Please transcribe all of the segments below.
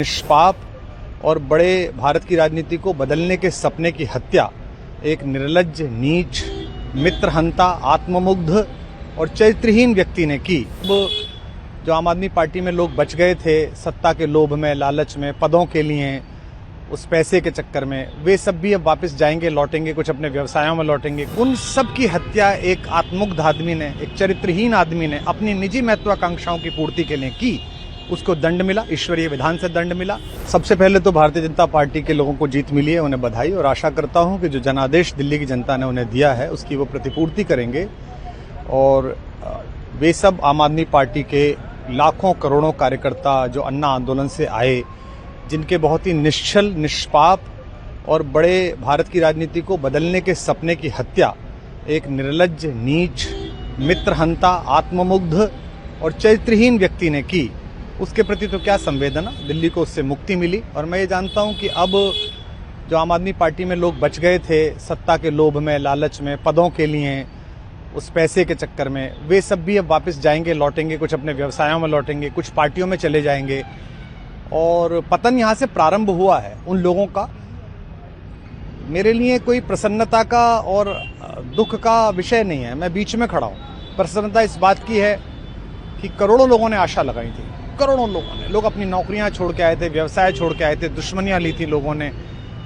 निष्पाप और बड़े भारत की राजनीति को बदलने के सपने की हत्या एक निर्लज्ज, नीच, मित्रहंता, आत्ममुग्ध और चरित्रहीन व्यक्ति ने की। जो आम आदमी पार्टी में लोग बच गए थे सत्ता के लोभ में, लालच में, पदों के लिए, उस पैसे के चक्कर में, वे सब भी अब वापस जाएंगे, लौटेंगे, कुछ अपने व्यवसायों में लौटेंगे। उन सब की हत्या एक आत्ममुग्ध आदमी ने, एक चरित्रहीन आदमी ने अपनी निजी महत्वाकांक्षाओं की पूर्ति के लिए की। उसको दंड मिला, ईश्वरीय विधान से दंड मिला। सबसे पहले तो भारतीय जनता पार्टी के लोगों को जीत मिली है, उन्हें बधाई, और आशा करता हूं कि जो जनादेश दिल्ली की जनता ने उन्हें दिया है उसकी वो प्रतिपूर्ति करेंगे। और वे सब आम आदमी पार्टी के लाखों करोड़ों कार्यकर्ता जो अन्ना आंदोलन से आए, जिनके बहुत ही निश्चल, निष्पाप और बड़े भारत की राजनीति को बदलने के सपने की हत्या एक निर्लज्ज, नीच, मित्रहंता, आत्ममुग्ध और चरित्रहीन व्यक्ति ने की, उसके प्रति तो क्या संवेदना। दिल्ली को उससे मुक्ति मिली। और मैं ये जानता हूं कि अब जो आम आदमी पार्टी में लोग बच गए थे सत्ता के लोभ में, लालच में, पदों के लिए, उस पैसे के चक्कर में, वे सब भी अब वापस जाएंगे, लौटेंगे, कुछ अपने व्यवसायों में लौटेंगे, कुछ पार्टियों में चले जाएंगे। और पतन यहां से प्रारंभ हुआ है उन लोगों का। मेरे लिए कोई प्रसन्नता का और दुख का विषय नहीं है, मैं बीच में खड़ा हूं। प्रसन्नता इस बात की है कि करोड़ों लोगों ने आशा लगाई थी, करोड़ों लोगों ने, लोग अपनी नौकरियां छोड़ के आए थे, व्यवसाय छोड़ के आए थे, दुश्मनियां ली थी लोगों ने।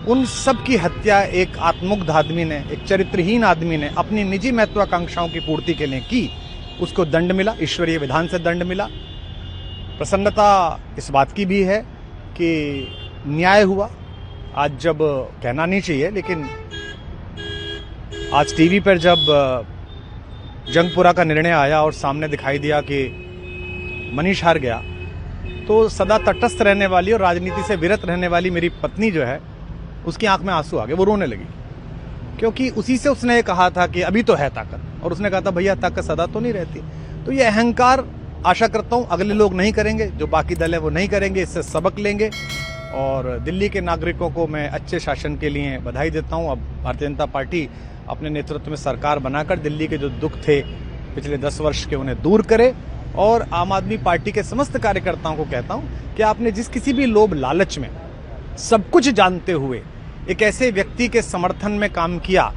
उन सब की हत्या एक आत्ममुग्ध आदमी ने, एक चरित्रहीन आदमी ने अपनी निजी महत्वाकांक्षाओं की पूर्ति के लिए की। उसको दंड मिला, ईश्वरीय विधान से दंड मिला। प्रसन्नता इस बात की भी है कि न्याय हुआ। आज जब कहना नहीं चाहिए, लेकिन आज टीवी पर जब जंगपुरा का निर्णय आया और सामने दिखाई दिया कि मनीष हार गया, तो सदा तटस्थ रहने वाली और राजनीति से विरत रहने वाली मेरी पत्नी जो है, उसकी आंख में आंसू आ गए, वो रोने लगी। क्योंकि उसी से उसने कहा था कि अभी तो है ताकत, और उसने कहा था भैया ताकत सदा तो नहीं रहती। तो ये अहंकार आशा करता हूं अगले लोग नहीं करेंगे, जो बाकी दल है वो नहीं करेंगे, इससे सबक लेंगे। और दिल्ली के नागरिकों को मैं अच्छे शासन के लिए बधाई देता हूं। अब भारतीय जनता पार्टी अपने नेतृत्व में सरकार बनाकर दिल्ली के जो दुख थे पिछले 10 वर्ष के, उन्हें दूर करे। और आम आदमी पार्टी के समस्त कार्यकर्ताओं को कहता हूं कि आपने जिस किसी भी लोभ लालच में, सब कुछ जानते हुए एक ऐसे व्यक्ति के समर्थन में काम किया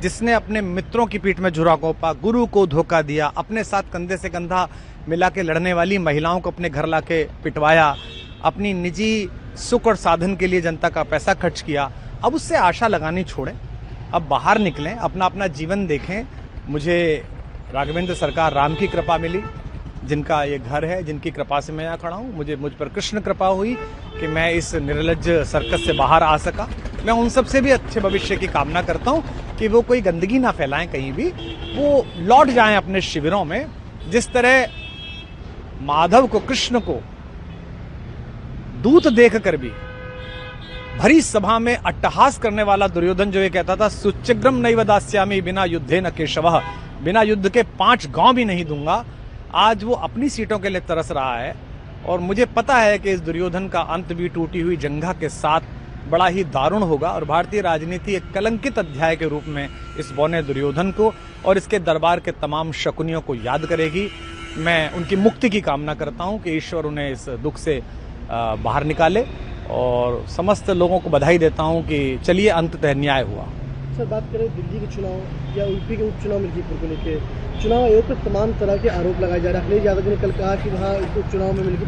जिसने अपने मित्रों की पीठ में झुरा घोंपा, गुरु को धोखा दिया, अपने साथ कंधे से कंधा मिला के लड़ने वाली महिलाओं को अपने घर लाके पिटवाया, अपनी निजी सुख और साधन के लिए जनता का पैसा खर्च किया, अब उससे आशा लगानी छोड़ें, अब बाहर निकलें, अपना अपना जीवन देखें। मुझे राघवेंद्र सरकार राम की कृपा मिली, जिनका ये घर है, जिनकी कृपा से मैं यहाँ खड़ा हूँ। मुझ पर कृष्ण कृपा हुई कि मैं इस निर्लज्ज सर्कस से बाहर आ सका। मैं उन सब से भी अच्छे भविष्य की कामना करता हूँ कि वो कोई गंदगी ना फैलाएं कहीं भी, वो लौट जाएं अपने शिविरों में। जिस तरह माधव को, कृष्ण को दूत देखकर भी भरी सभा में अट्टहास करने वाला दुर्योधन जो ये कहता था सुचिग्रम नैव दास्यामि बिना युद्धे न केशवः, बिना युद्ध के 5 गांव भी नहीं दूंगा, आज वो अपनी सीटों के लिए तरस रहा है। और मुझे पता है कि इस दुर्योधन का अंत भी टूटी हुई जंघा के साथ बड़ा ही दारुण होगा। और भारतीय राजनीति एक कलंकित अध्याय के रूप में इस बौने दुर्योधन को और इसके दरबार के तमाम शकुनियों को याद करेगी। मैं उनकी मुक्ति की कामना करता हूं कि ईश्वर उन्हें इस दुख से बाहर निकाले, और समस्त लोगों को बधाई देता हूं कि चलिए अंततः न्याय हुआ। सर, बात करें दिल्ली के चुनाव या यूपी के उपचुनाव मिर्जापुर को लेकर, चुनाव आयोग पर तमाम तरह के आरोप लगाए जा रहे हैं। अखिलेश यादव ने कल कहा कि वहाँ उपचुनाव में मिलकर,